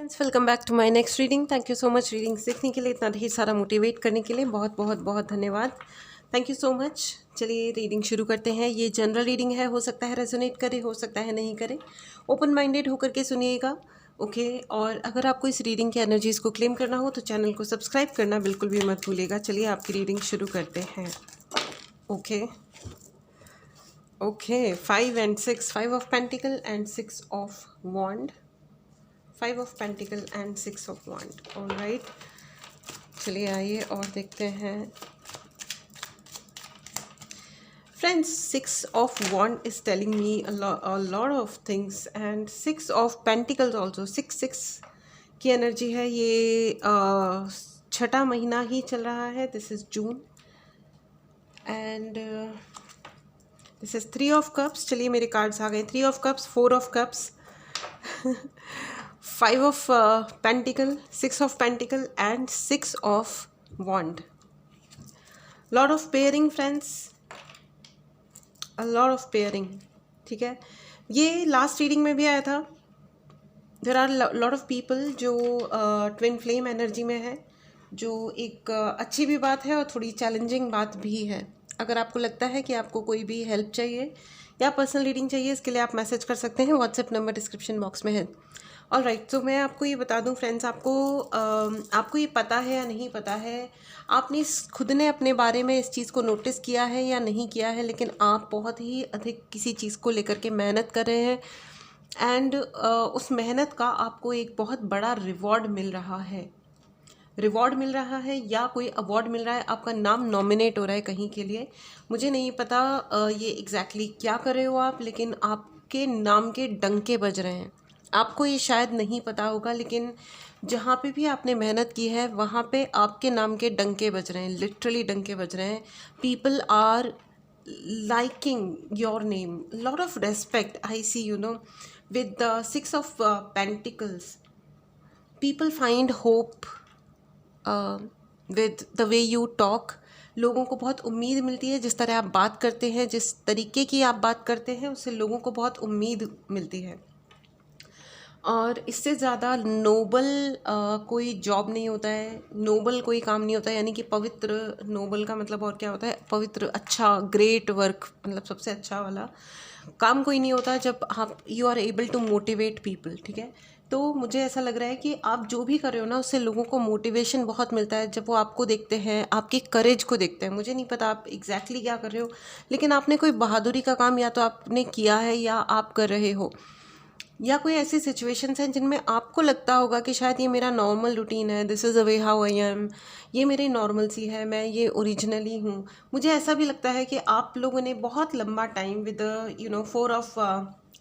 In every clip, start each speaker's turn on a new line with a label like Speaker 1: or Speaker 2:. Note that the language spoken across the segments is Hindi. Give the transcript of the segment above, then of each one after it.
Speaker 1: Friends, welcome back to my next reading. Thank you so much readings देखने के लिए, इतना ढेर सारा मोटिवेट करने के लिए बहुत बहुत बहुत धन्यवाद। Thank you so much. चलिए रीडिंग शुरू करते हैं। ये जनरल रीडिंग है, हो सकता है रेजोनेट करे, हो सकता है नहीं करे। ओपन माइंडेड होकर के सुनिएगा, ओके। और अगर आपको इस रीडिंग की एनर्जीज़ को क्लेम करना हो तो चैनल को सब्सक्राइब करना बिल्कुल भी मत भूलिएगा। चलिए आपकी रीडिंग शुरू करते हैं। Okay okay 5 and 6, 5 of Pentacle and 6 of Wand, 5 of Pentacle and 6 of Wand। All right, चलिए आइए और देखते हैं। Friends, 6 of Wand is telling me a lot of things and 6 of Pentacles also। 6 की एनर्जी है। ये छठा महीना ही चल रहा है। This is June and this is 3 of Cups। चलिए मेरे कार्ड्स आ गए। 3 of Cups, 4 of Cups, 5 of Pentacle, 6 of Pentacle and 6 of Wand। Lot of pairing friends, a lot of pairing। ठीक है, ये लास्ट रीडिंग में भी आया था। There are lot of people जो ट्विन फ्लेम एनर्जी में है, जो एक अच्छी भी बात है और थोड़ी चैलेंजिंग बात भी है। अगर आपको लगता है कि आपको कोई भी हेल्प चाहिए या पर्सनल रीडिंग चाहिए, इसके लिए आप मैसेज कर सकते हैं। व्हाट्सएप नंबर डिस्क्रिप्शन बॉक्स में है। ऑल राइट, तो मैं आपको ये बता दूं फ्रेंड्स, आपको ये पता है या नहीं पता है, आपने खुद ने अपने बारे में इस चीज़ को नोटिस किया है या नहीं किया है, लेकिन आप बहुत ही अधिक किसी चीज़ को लेकर के मेहनत कर रहे हैं एंड उस मेहनत का आपको एक बहुत बड़ा रिवॉर्ड मिल रहा है। रिवॉर्ड मिल रहा है या कोई अवार्ड मिल रहा है, आपका नाम नॉमिनेट हो रहा है कहीं के लिए। मुझे नहीं पता ये एग्जैक्टली क्या कर रहे हो आप, लेकिन आपके नाम के डंके बज रहे हैं। आपको ये शायद नहीं पता होगा, लेकिन जहाँ पे भी आपने मेहनत की है वहाँ पे आपके नाम के डंके बज रहे हैं, लिटरली डंके बज रहे हैं। People are liking your name, lot of respect I see, with the 6 of Pentacles। people find hope with the way you talk। लोगों को बहुत उम्मीद मिलती है, जिस तरह आप बात करते हैं, जिस तरीके की आप बात करते हैं, उससे लोगों को बहुत उम्मीद मिलती है। और इससे ज़्यादा नोबल कोई जॉब नहीं होता है, नोबल कोई काम नहीं होता है। यानी कि पवित्र, नोबल का मतलब और क्या होता है, पवित्र, अच्छा, ग्रेट वर्क, मतलब सबसे अच्छा वाला काम कोई नहीं होता जब आप you are able to motivate people. ठीक है, तो मुझे ऐसा लग रहा है कि आप जो भी कर रहे हो ना, उससे लोगों को मोटिवेशन बहुत मिलता है जब वो आपको देखते हैं, आपके करेज को देखते हैं। मुझे नहीं पता आप एग्जैक्टली क्या कर रहे हो, लेकिन आपने कोई बहादुरी का काम या तो आपने किया है या आप कर रहे हो, या कोई ऐसी सिचुएशंस हैं जिनमें आपको लगता होगा कि शायद ये मेरा नॉर्मल रूटीन है, this is the way how I am, ये मेरी नॉर्मल सी है, मैं ये ओरिजिनली हूँ। मुझे ऐसा भी लगता है कि आप लोगों ने बहुत लंबा time with 4 of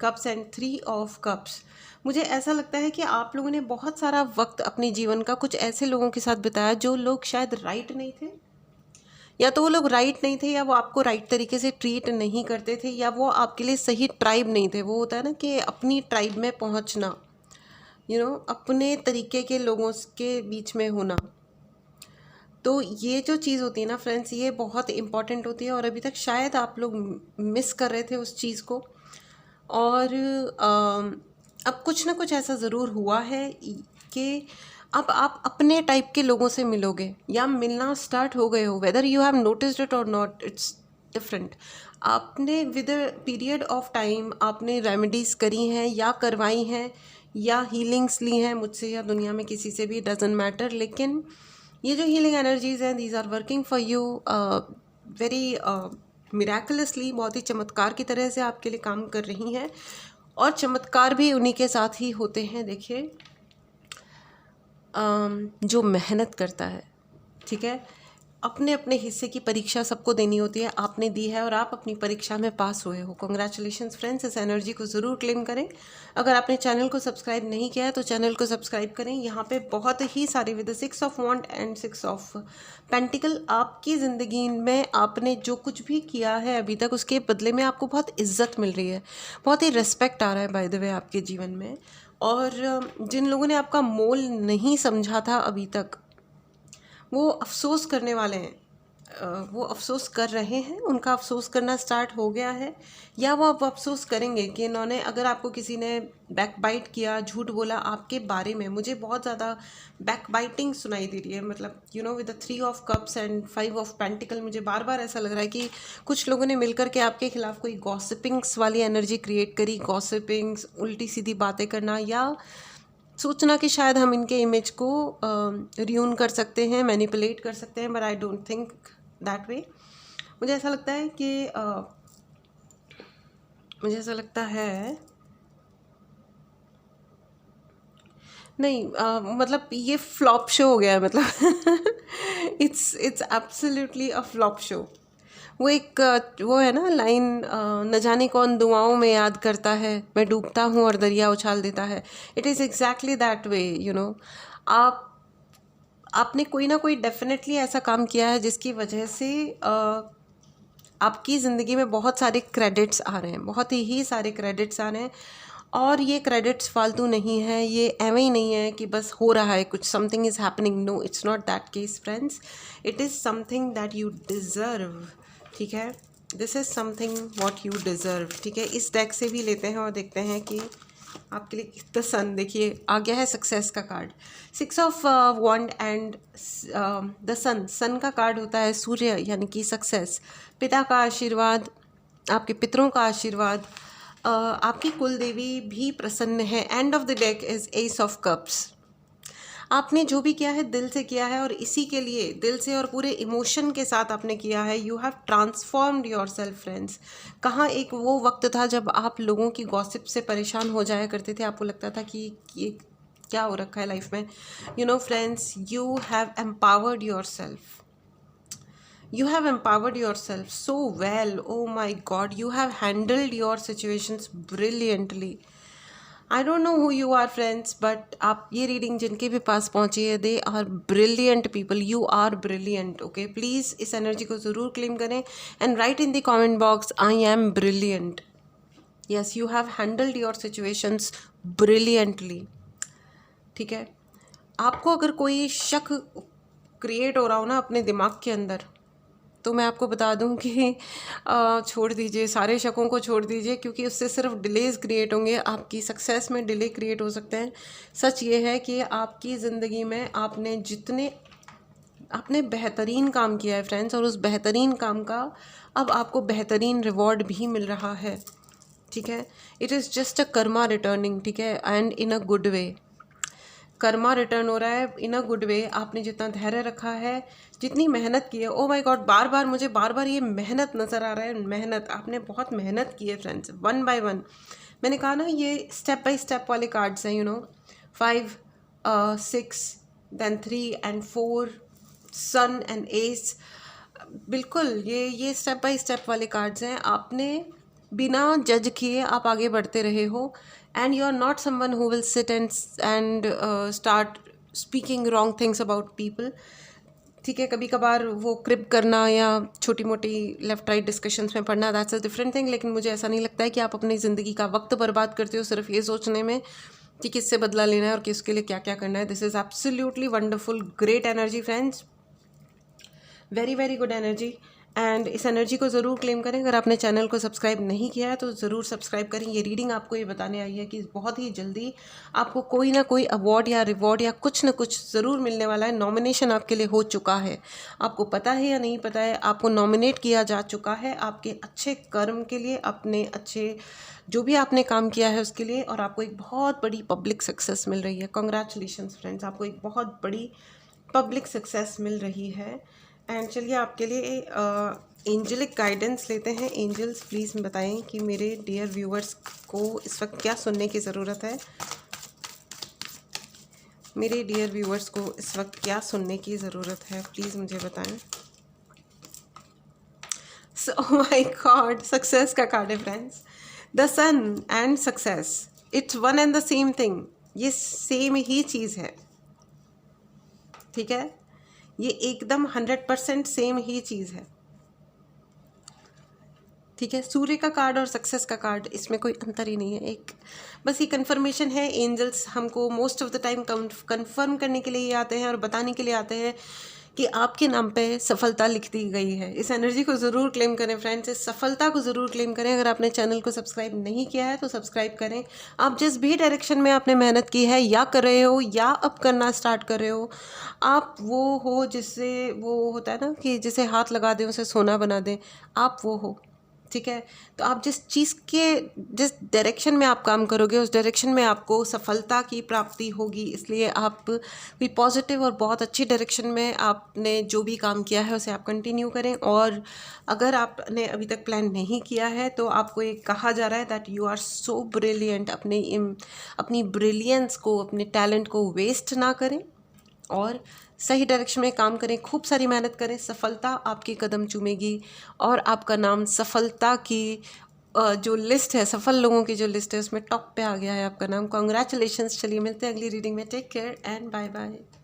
Speaker 1: cups and 3 of cups, मुझे ऐसा लगता है कि आप लोगों ने बहुत सारा वक्त अपने जीवन का कुछ ऐसे लोगों के साथ बिताया जो लोग शायद राइट नहीं थे, या तो वो लोग राइट नहीं थे, या वो आपको राइट तरीके से ट्रीट नहीं करते थे, या वो आपके लिए सही ट्राइब नहीं थे। वो होता है ना कि अपनी ट्राइब में पहुंचना, अपने तरीके के लोगों के बीच में होना। तो ये जो चीज़ होती है ना फ्रेंड्स, ये बहुत इम्पॉर्टेंट होती है और अभी तक शायद आप लोग मिस कर रहे थे उस चीज़ को। और अब कुछ ना कुछ ऐसा ज़रूर हुआ है कि अब आप अपने टाइप के लोगों से मिलोगे या मिलना स्टार्ट हो गए हो। Whether you have noticed it और नॉट, इट्स डिफरेंट। आपने with a period of time आपने रेमेडीज़ करी हैं या करवाई हैं या हीलिंग्स ली हैं मुझसे या दुनिया में किसी से भी, डजेंट मैटर। लेकिन ये जो हीलिंग एनर्जीज़ हैं, these are working for you very miraculously, बहुत ही चमत्कार की तरह से आपके लिए काम कर रही हैं। और चमत्कार भी उन्हीं के साथ ही होते हैं। देखिए, जो मेहनत करता है, ठीक है, अपने अपने हिस्से की परीक्षा सबको देनी होती है। आपने दी है और आप अपनी परीक्षा में पास हुए हो। कॉन्ग्रेचुलेशंस फ्रेंड्स, इस एनर्जी को ज़रूर क्लेम करें। अगर आपने चैनल को सब्सक्राइब नहीं किया है तो चैनल को सब्सक्राइब करें। यहाँ पे बहुत ही सारे with 6 of wands and 6 of pentacles, आपकी ज़िंदगी में आपने जो कुछ भी किया है अभी तक, उसके बदले में आपको बहुत इज्जत मिल रही है, बहुत ही रिस्पेक्ट आ रहा है बाय द वे आपके जीवन में। और जिन लोगों ने आपका मोल नहीं समझा था अभी तक, वो अफसोस करने वाले हैं। वो अफसोस कर रहे हैं, उनका अफसोस करना स्टार्ट हो गया है, या वो अब अफसोस करेंगे कि इन्होंने, अगर आपको किसी ने बैकबाइट किया, झूठ बोला आपके बारे में। मुझे बहुत ज़्यादा बैकबाइटिंग सुनाई दे रही है, मतलब you know with the 3 of cups and 5 of pentacle. मुझे बार बार ऐसा लग रहा है कि कुछ लोगों ने मिलकर के आपके खिलाफ कोई गॉसिपिंग्स वाली एनर्जी क्रिएट करी, गॉसिपिंग्स, उल्टी सीधी बातें करना, या सोचना कि शायद हम इनके इमेज को रियून कर सकते हैं, मैनिपुलेट कर सकते हैं, but I don't think that way. मुझे ऐसा लगता है कि मुझे ऐसा लगता है नहीं, मतलब ये फ्लॉप शो हो गया है, मतलब it's absolutely a flop show. वो एक वो है ना लाइन, न जाने कौन दुआओं में याद करता है, मैं डूबता हूँ और दरिया उछाल देता है। It is exactly that way, you know. आपने कोई ना कोई डेफिनेटली ऐसा काम किया है जिसकी वजह से आपकी ज़िंदगी में बहुत सारे क्रेडिट्स आ रहे हैं, बहुत ही सारे क्रेडिट्स आ रहे हैं। और ये क्रेडिट्स फालतू नहीं है, ये एवं ही नहीं है कि बस हो रहा है कुछ, something is happening. No, it's not that case friends, it is something that you deserve. ठीक है, this is something what you deserve. ठीक है, इस डेक से भी लेते हैं और देखते हैं कि आपके लिए द सन। देखिए आ गया है सक्सेस का card, 6 of wands and the sun. Sun का कार्ड होता है सूर्य, यानी कि सक्सेस, पिता का आशीर्वाद, आपके पितरों का आशीर्वाद, आपकी कुल देवी भी प्रसन्न है। End of the deck is S of cups. आपने जो भी किया है दिल से किया है, और इसी के लिए दिल से और पूरे इमोशन के साथ आपने किया है। You have transformed your self friends. कहाँ एक वो वक्त था जब आप लोगों की गॉसिप से परेशान हो जाया करते थे, आपको लगता था कि ये क्या हो रखा है लाइफ में। You know friends, you have empowered your self, you have empowered yourself so well. Oh my god, you have handled your situations brilliantly. I don't know who you are friends, but आप ये रीडिंग जिनके भी पास पहुंची है, they are brilliant people. You are brilliant. Okay, please इस एनर्जी को ज़रूर क्लेम करें and write in the comment box, I am brilliant. Yes, you have handled your situations brilliantly. ठीक है, आपको अगर कोई शक क्रिएट हो रहा हो ना अपने दिमाग के अंदर, तो मैं आपको बता दूं कि छोड़ दीजिए, सारे शकों को छोड़ दीजिए, क्योंकि उससे सिर्फ डिलेज क्रिएट होंगे, आपकी सक्सेस में डिले क्रिएट हो सकते हैं। सच ये है कि आपकी ज़िंदगी में आपने बेहतरीन काम किया है फ्रेंड्स, और उस बेहतरीन काम का अब आपको बेहतरीन रिवॉर्ड भी मिल रहा है। ठीक है, it is just a Karma returning. ठीक है, and in a good way Karma return हो रहा है, इन अ गुड वे। आपने जितना धैर्य रखा है, जितनी मेहनत की है, ओ माय गॉड, मुझे बार बार ये मेहनत नज़र आ रहा है। मेहनत, आपने बहुत मेहनत की है फ्रेंड्स, 1 बाय 1। मैंने कहा ना, ये स्टेप बाय स्टेप वाले कार्ड्स हैं, you know, 5 6 then 3 and 4, sun and ace. बिल्कुल ये स्टेप बाय स्टेप वाले कार्ड्स हैं। आपने बिना जज किए आप आगे बढ़ते रहे हो, and you are not someone who will sit and start speaking wrong things about people. ठीक है, कभी कभार वो क्रिप करना या छोटी मोटी लेफ्ट राइट डिस्कशंस में पढ़ना, दैट्स अ डिफरेंट थिंग। लेकिन मुझे ऐसा नहीं लगता है कि आप अपनी ज़िंदगी का वक्त बर्बाद करते हो सिर्फ ये सोचने में कि किससे बदला लेना है और किसके लिए क्या क्या करना है। This is absolutely wonderful, great energy friends, very very good energy. And इस एनर्जी को ज़रूर क्लेम करें। अगर आपने चैनल को सब्सक्राइब नहीं किया है तो ज़रूर सब्सक्राइब करें। ये रीडिंग आपको ये बताने आई है कि बहुत ही जल्दी आपको कोई ना कोई अवार्ड या रिवॉर्ड या कुछ ना कुछ ज़रूर मिलने वाला है। नॉमिनेशन आपके लिए हो चुका है, आपको पता है या नहीं पता है, आपको नॉमिनेट किया जा चुका है आपके अच्छे कर्म के लिए, अपने अच्छे जो भी आपने काम किया है उसके लिए, और आपको एक बहुत बड़ी पब्लिक सक्सेस मिल रही है। कॉन्ग्रेचुलेशंस फ्रेंड्स, आपको एक बहुत बड़ी पब्लिक सक्सेस मिल रही है। एंड चलिए आपके लिए एंजलिक गाइडेंस लेते हैं। एंजल्स प्लीज़ बताएं कि मेरे डियर व्यूअर्स को इस वक्त क्या सुनने की ज़रूरत है। मेरे डियर व्यूअर्स को इस वक्त क्या सुनने की ज़रूरत है, प्लीज़ मुझे बताएं। सो माय गॉड, सक्सेस का कार्ड है friends, the sun and success, it's one and the same thing. ये सेम ही चीज़ है। ठीक है, ये एकदम 100% सेम ही चीज़ है। ठीक है, सूर्य का कार्ड और सक्सेस का कार्ड, इसमें कोई अंतर ही नहीं है। एक बस ये कंफर्मेशन है। एंजल्स हमको most of the time confirm करने के लिए आते हैं और बताने के लिए आते हैं कि आपके नाम पे सफलता लिख दी गई है। इस एनर्जी को ज़रूर क्लेम करें फ्रेंड्स, इस सफलता को ज़रूर क्लेम करें। अगर आपने चैनल को सब्सक्राइब नहीं किया है तो सब्सक्राइब करें। आप जिस भी डायरेक्शन में आपने मेहनत की है या कर रहे हो या अब करना स्टार्ट कर रहे हो, आप वो हो जिससे वो होता है ना कि जिसे हाथ लगा दें उसे सोना बना दें, आप वो हो। ठीक है, तो आप जिस डायरेक्शन में आप काम करोगे उस डायरेक्शन में आपको सफलता की प्राप्ति होगी। इसलिए आप भी पॉजिटिव और बहुत अच्छी डायरेक्शन में आपने जो भी काम किया है उसे आप कंटिन्यू करें। और अगर आपने अभी तक प्लान नहीं किया है तो आपको एक कहा जा रहा है that you are so brilliant. अपनी ब्रिलियंस को, अपने टैलेंट को वेस्ट ना करें और सही डायरेक्शन में काम करें, खूब सारी मेहनत करें। सफलता आपके कदम चूमेगी और आपका नाम सफलता की जो लिस्ट है, सफल लोगों की जो लिस्ट है उसमें टॉप पे आ गया है आपका नाम। कॉन्ग्रेचुलेशंस। चलिए मिलते हैं अगली रीडिंग में। Take care and bye bye.